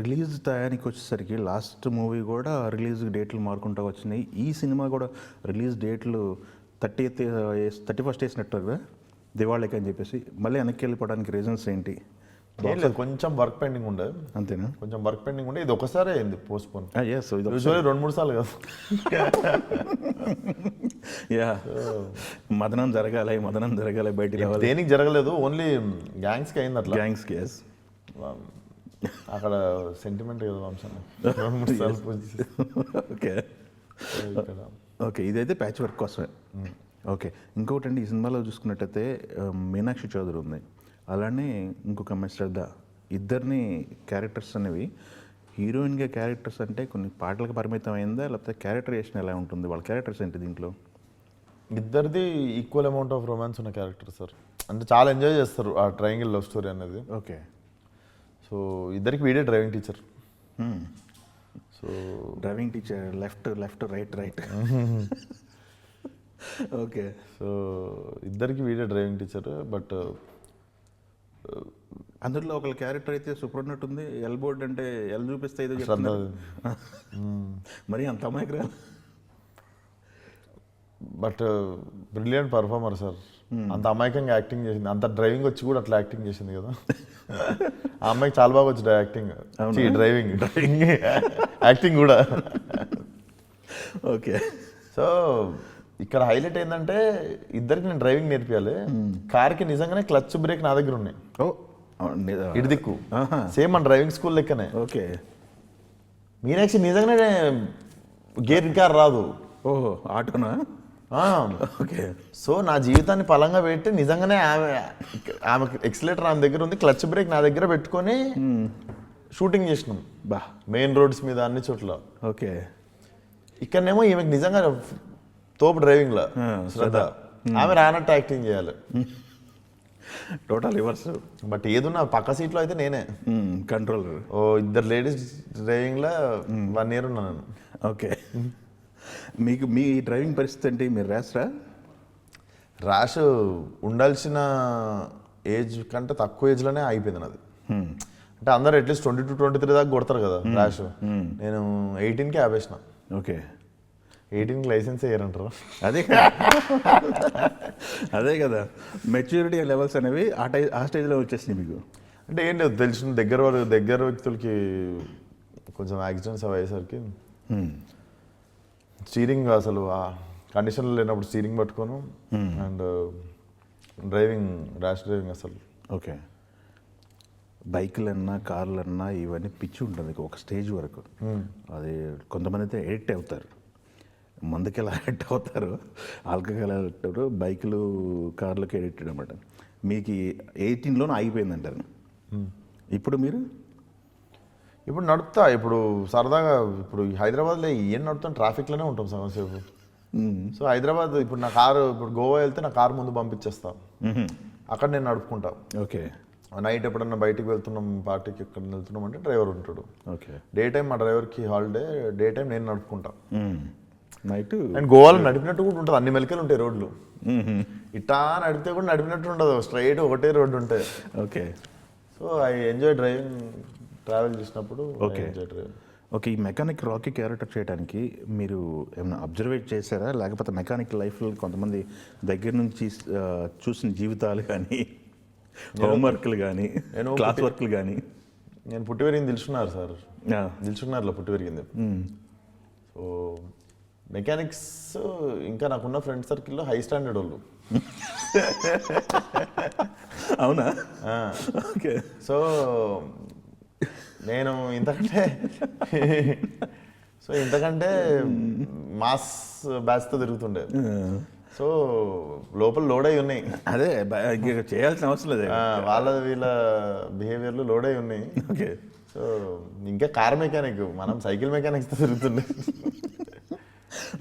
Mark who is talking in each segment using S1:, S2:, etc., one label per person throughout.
S1: Release టయానికి వచ్చేసరికి last movie కూడా రిలీజ్ డేట్లు మారుకుంటూ వచ్చినాయి. ఈ సినిమా కూడా రిలీజ్ డేట్లు 31st వేసినట్టు కదా దివాళీకి అని చెప్పేసి మళ్ళీ వెనక్కి వెళ్ళిపోవడానికి రీజన్స్ ఏంటి?
S2: కొంచెం వర్క్ పెండింగ్ ఉండే,
S1: అంతేనా?
S2: కొంచెం వర్క్ పెండింగ్ ఉండే. ఇది ఒకసారి అయింది పోస్ట్ పోన్.
S1: యూజువల్లీ
S2: 2-3 సార్లు కదా.
S1: యా, మదనం జరగాలి బయటికి రావాలి.
S2: దేనికి జరగలేదు, ఓన్లీ గ్యాంగ్స్కి అయింది. అట్లా
S1: గ్యాంగ్స్కి
S2: అక్కడ సెంటిమెంట్ కదా వంశాన్ని 2-3 సార్లు.
S1: ఓకే ఓకే, ఇదైతే ప్యాచ్ వర్క్ కోసమే. ఓకే, ఇంకొకటి అండి, ఈ సినిమాలో చూసుకున్నట్టయితే మీనాక్షి చౌదరి ఉంది, అలానే ఇంకొక అమ్మాయి శ్రద్ధ, ఇద్దరిని క్యారెక్టర్స్ అనేవి హీరోయిన్గా క్యారెక్టర్స్ అంటే కొన్ని పాటలకు పరిమితం అయిందా, లేకపోతే క్యారెక్టరేషన్ ఎలా ఉంటుంది? వాళ్ళ క్యారెక్టర్స్ ఏంటి దీంట్లో?
S2: ఇద్దరిది ఈక్వల్ అమౌంట్ ఆఫ్ రొమాన్స్ ఉన్న క్యారెక్టర్ సార్. అంటే చాలా ఎంజాయ్ చేస్తారు ఆ ట్రయాంగిల్ లవ్ స్టోరీ అనేది.
S1: ఓకే,
S2: సో ఇద్దరికి వీడే driving teacher. So
S1: driving teacher, left right. Okay,
S2: so ఇద్దరికి వీడే డ్రైవింగ్ టీచర్. బట్
S1: అందులో ఒకళ్ళ క్యారెక్టర్ అయితే సూపర్ ఉన్నట్టుంది. ఎల్ బోర్డ్ అంటే ఎల్ చూపిస్తే ఏదో
S2: శ్రద్ధ
S1: మరి అంత అమ్మాయికి రా.
S2: But brilliant performer sir. అంత అమాయకంగా యాక్టింగ్ చేసింది, అంత డ్రైవింగ్ వచ్చి కూడా అట్లా యాక్టింగ్ చేసింది కదా. ఆ అమ్మాయికి చాలా బాగా వచ్చి యాక్టింగ్, డ్రైవింగ్ యాక్టింగ్ కూడా.
S1: ఓకే,
S2: సో ఇక్కడ హైలైట్ ఏంటంటే ఇద్దరికి నేను డ్రైవింగ్ నేర్పియాలి. కార్కి నిజంగానే క్లచ్ బ్రేక్ నా దగ్గర ఉన్నాయి. ఇటు దిక్కు సేమ్ మన డ్రైవింగ్ స్కూల్ లెక్కనే.
S1: ఓకే,
S2: మీనాక్షి నిజంగానే గేర్ కార్ రాదు.
S1: ఓహో, ఆటోనా? ఓకే,
S2: సో నా జీవితాన్ని పలంగా పెట్టి నిజంగానే ఆమె ఎక్సిలేటర్ ఆమె దగ్గర ఉంది, క్లచ్ బ్రేక్ నా దగ్గర పెట్టుకొని షూటింగ్ చేసినాం
S1: బా,
S2: మెయిన్ రోడ్స్ మీద అన్ని చోట్ల.
S1: ఓకే,
S2: ఇక్కడనేమో ఈమెకి నిజంగా తోపు డ్రైవింగ్ లా శ్రద్ధ, ఆమె రానట్టు యాక్టింగ్ చేయాలి.
S1: Total reverse.
S2: బట్ ఏదున్నా పక్క సీట్లో అయితే నేనే
S1: కంట్రోలర్.
S2: ఇద్దరు లేడీస్ డ్రైవింగ్ లా 1 year ఉన్నా నేను.
S1: ఓకే, మీకు మీ డ్రైవింగ్ పరిస్థితి ఏంటి? మీరు
S2: ర్యాష్ ఉండాల్సిన ఏజ్ కంటే తక్కువ ఏజ్లోనే అయిపోయింది నాది. అంటే అందరు అట్లీస్ట్ 22-23 దాకా కొడతారు కదా ర్యాష్. నేను 18కి ఆపేసిన.
S1: ఓకే,
S2: 18కి లైసెన్స్ వేయరంటారు.
S1: అదే కదా, మెచ్యూరిటీ లెవెల్స్ అనేవి ఆ స్టేజ్లో వచ్చేసినాయి మీకు.
S2: అంటే ఏంటి తెలిసిన దగ్గర వ్యక్తులకి కొంచెం యాక్సిడెంట్స్ అవి అయ్యేసరికి స్టీరింగ్ అసలు ఆ కండిషన్లో లేనప్పుడు స్టీరింగ్ పట్టుకోను. అండ్ ర్యాష్ డ్రైవింగ్ అసలు.
S1: ఓకే, బైకులన్నా కార్లన్నా ఇవన్నీ పిచ్చి ఉంటుంది ఒక స్టేజ్ వరకు. అది కొంతమంది అయితే ఎడిక్ట్ అవుతారు, మందుకి ఎలా ఎడిక్ట్ అవుతారు, ఆల్కహాల్ ఎడిక్ట్ అవుతారు, బైకులు కార్లకి ఎడిక్టెడ్ అనమాట. మీకు 18లోనే ఆగిపోయిందంటారు.
S2: ఇప్పుడు నడుపుతా, ఇప్పుడు సరదాగా ఇప్పుడు హైదరాబాద్లో ఏం నడుపుతాం, ట్రాఫిక్లోనే ఉంటాం సమస్యపు. సో హైదరాబాద్ ఇప్పుడు నా కారు, ఇప్పుడు గోవా వెళ్తే నా కారు ముందు పంపించేస్తా, అక్కడ నేను నడుపుకుంటా.
S1: ఓకే,
S2: నైట్ ఎప్పుడన్నా బయటికి వెళ్తున్నాం, పార్టీకి ఎక్కడ వెళ్తున్నాం అంటే డ్రైవర్ ఉంటాడు.
S1: ఓకే,
S2: డే టైం మా డ్రైవర్కి హాలిడే, డే టైం నేను నడుపుకుంటా.
S1: నైట్
S2: అండ్ గోవాలో నడిపినట్టు కూడా ఉంటుంది, అన్ని మెలికలు ఉంటాయి రోడ్లు. ఇట్టా నడిపితే కూడా నడిపినట్టు ఉండదు, స్ట్రైట్ ఒకటే రోడ్డు ఉంటాయి.
S1: Okay,
S2: so I enjoy driving, travel చేసినప్పుడు.
S1: ఓకే ఓకే, ఈ మెకానిక్ రాకీ క్యారెక్టర్ చేయడానికి మీరు ఏమైనా అబ్జర్వేట్ చేశారా, లేకపోతే మెకానిక్ లైఫ్లో కొంతమంది దగ్గర నుంచి చూసిన జీవితాలు కానీ, హోంవర్క్లు కానీ, క్లాస్ వర్క్లు కానీ?
S2: నేను పుట్టి పెరిగింది దిల్సుకున్నారు సార్, దిల్సుకున్నారులో పుట్టి పెరిగింది. సో మెకానిక్స్ ఇంకా నాకున్న ఫ్రెండ్ సర్కిల్లో హై స్టాండర్డ్ వాళ్ళు.
S1: అవునా? ఓకే,
S2: సో నేను ఇంతకంటే మాస్ బ్యాచ్తో తిరుగుతుండే. సో లోపల లోడ్ అయి ఉన్నాయి.
S1: అదే చేయాల్సిన అవసరం లేదు,
S2: వీళ్ళ బిహేవియర్లు లోడ్ అయి ఉన్నాయి.
S1: ఓకే,
S2: సో ఇంకా కార్ మెకానిక్, మనం సైకిల్ మెకానిక్స్తో తిరుగుతుండే.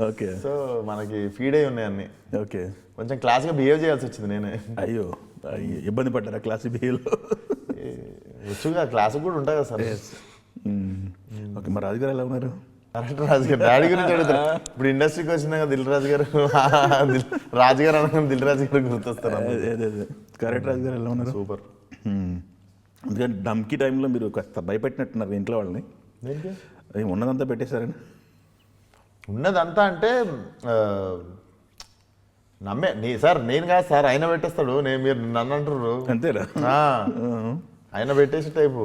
S1: ఓకే,
S2: సో మనకి ఫీడ్ అయి ఉన్నాయి అన్ని.
S1: ఓకే,
S2: కొంచెం క్లాస్గా బిహేవ్ చేయాల్సి వచ్చింది నేనే.
S1: అయ్యో, ఇబ్బంది పడ్డారా క్లాస్ బిహేవ్లో?
S2: వచ్చుగా క్లాస్ కూడా ఉంటాయి కదా సార్.
S1: ఓకే, మరి రాజుగారు ఎలా ఉన్నారు?
S2: కరెక్ట్, రాజుగారు డాడీ గురించి అడుగుతారు. ఇప్పుడు ఇండస్ట్రీకి వచ్చినాక దిల్ రాజు గారు, రాజుగారు అనగానే దిల్ రాజు గారు గుర్తొస్తారు.
S1: కరెక్ట్, రాజుగారు ఎలా ఉన్నారు?
S2: సూపర్.
S1: ఎందుకంటే డమ్కి టైంలో మీరు కాస్త భయపెట్టినట్టున్నారు ఇంట్లో వాళ్ళని.
S2: దేనికి
S1: ఉన్నదంతా పెట్టేశారని.
S2: ఉన్నదంతా అంటే నమ్మే సార్ నేను కాదు సార్, ఆయన పెట్టేస్తాడు, మీరు నన్ను అంటారు.
S1: అంతేరా?
S2: ఆయన పెట్టేసి టైపు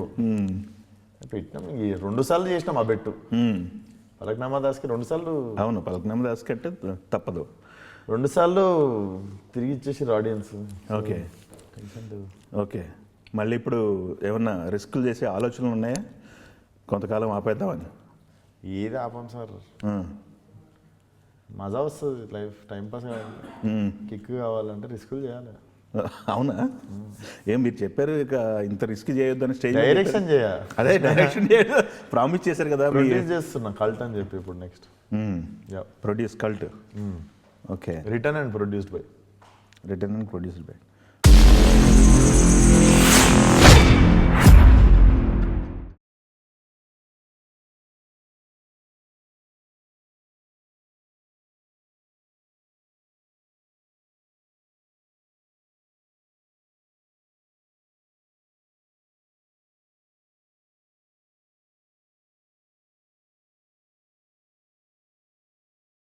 S2: పెట్టినాం. ఈ 2 సార్లు చేసినాం ఆ బెట్టు. పలక్నామా దాస్కి 2 సార్లు.
S1: అవును, పలక్నామా దాస్ కంటే తప్పదు.
S2: 2 సార్లు తిరిగి ఇచ్చేసి ఆడియన్స్.
S1: Okay okay. మళ్ళీ ఇప్పుడు ఏమన్నా రిస్కులు చేసే ఆలోచనలు ఉన్నాయా కొంతకాలం ఆపేద్దామని?
S2: ఏది ఆపం సార్, మజా వస్తుంది లైఫ్, టైంపాస్ కావాలి, కిక్ కావాలంటే రిస్కులు చేయాలి.
S1: అవునా? ఏం మీరు చెప్పారు ఇక ఇంత రిస్క్ చేయొద్దని స్టేజ్
S2: డైరెక్షన్ చేయాలి.
S1: అదే డైరెక్షన్ ప్రామిస్ చేశారు కదా.
S2: ప్రొడ్యూస్ చేస్తున్నా కల్ట్ అని చెప్పి ఇప్పుడు next
S1: produce cult. Okay.
S2: Return and produced by.
S1: Return and produced by.